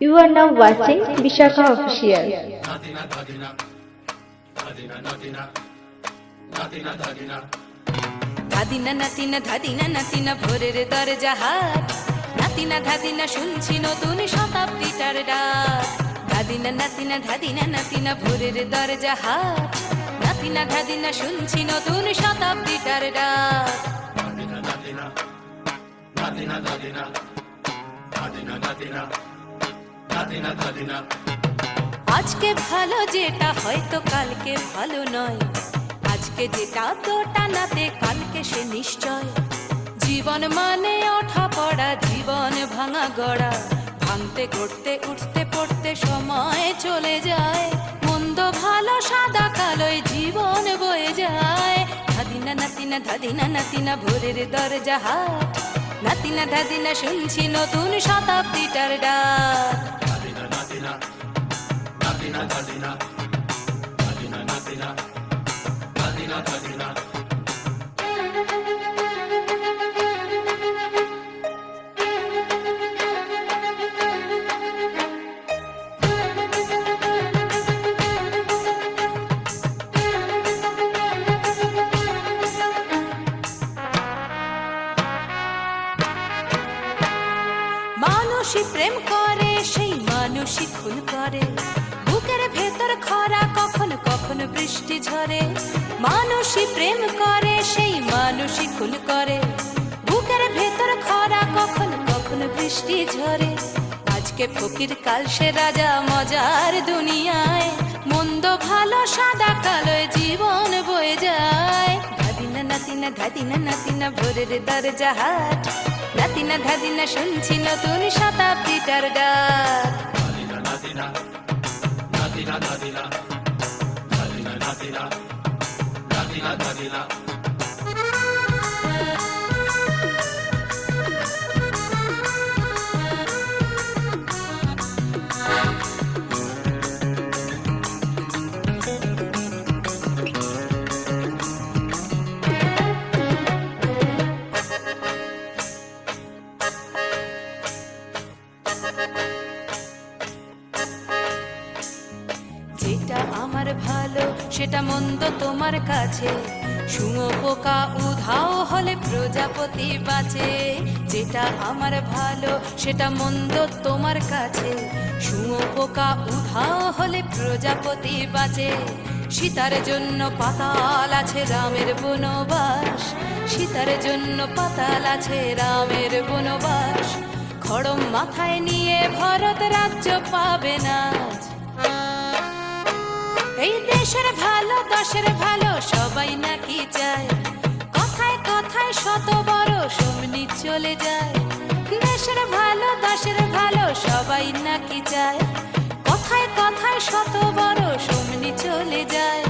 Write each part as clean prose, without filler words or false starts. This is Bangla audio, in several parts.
You are now watching Vishakha Official. ধাদিনা নাতিনা ধাদিনা নাতিনা ভোরের দরজা হাট, নাতিনা ধাদিনা শুনছি নতুন শতাব্দীটার ডাক। ধাদিনা নাতিনা ধাদিনা নাতিনা ভোরের দরজা হাট, নাতিনা ধাদিনা শুনছি নতুন শতাব্দীটার ডাক। আজকে ভালো যেটা হয়তো কালকে ভালো নয়, আজকে যেটা তোটা নাতে কালকে সে নিশ্চয়। জীবন মানে ওঠা পড়া, জীবন ভাঙা গড়া, ভাঙতে গড়তে উঠতে পড়তে সময় চলে যায়। মন্দ ভালো সাদা কালোয় জীবন বয়ে যায়। ধাদিনা নাতিনা ধাদিনা নাতিনা ভোরের দরজা হাট, নাতিনা ধাদিনা শুনছি নতুন শতাব্দীটার ডাক। মানুষই প্রেম করে, সেই মানুষই খুন করে, বুকের ভেতর খরা কখনো কখনো বৃষ্টি ঝরে। মানুষই প্রেম করে, সেই মানুষই খুন করে, বুকের ভেতর খরা কখনো কখনো বৃষ্টি ঝরে। আজকে ফকির কাল সে রাজা মজার দুনিয়ায়, মন্দ ভালো সাদা কালোয় জীবন বয়ে যায়। ধাদিনা নাতিনা ধাদিনা নাতিনা ভোরের দরজা হাট, নাতিনা ধাদিনা শুনছি নতুন শতাব্দীটার ডাক। যেটা আমার ভালো সেটা মন্দ তোমার কাছে, শুঁয়ো পোকা উধাও হলে প্রজাপতি বাঁচে। যেটা আমার ভালো সেটা মন্দ তোমার কাছে, শুঁয়ো পোকা উধাও হলে প্রজাপতি বাঁচে। সীতার জন্য পাতাল আছে রামের বনবাস, সীতার জন্য পাতাল আছে রামের বনবাস। খড়ম মাথায় নিয়ে ভরত রাজ্য পাবে না। এই দেশের ভালো দশের ভালো সবাই নাকি চায়, কথায় কথায় শত বড় সমনি চলে যায়। দেশের ভালো দশের ভালো সবাই নাকি চায়, কথায় কথায় শত বড় সমনি চলে যায়।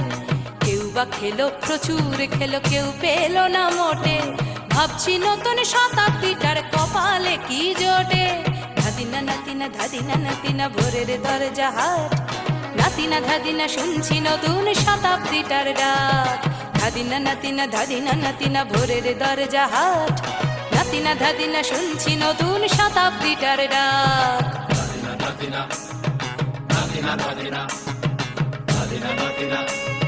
কেউ বা খেলো প্রচুর খেলো, কেউ পেলো না মোটে, ভাবছি নতুন শতাব্দীটার কপালে কি জোটে। ধাদিনা নাতিনা ধাদিনা নাতিনা ভোরের দরজা হাট, নাতিনা ধাদিনা শুনছি নতুন শতাব্দীটার ডাক। ধাদিনা নাতিনা ধাদিনা নাতিনা ভোরের দরজা হাট, নাতিনা ধাদিনা শুনছি নতুন শতাব্দীটার ডাক। Natina, Natina, Natina, Natina, Natina, Natina.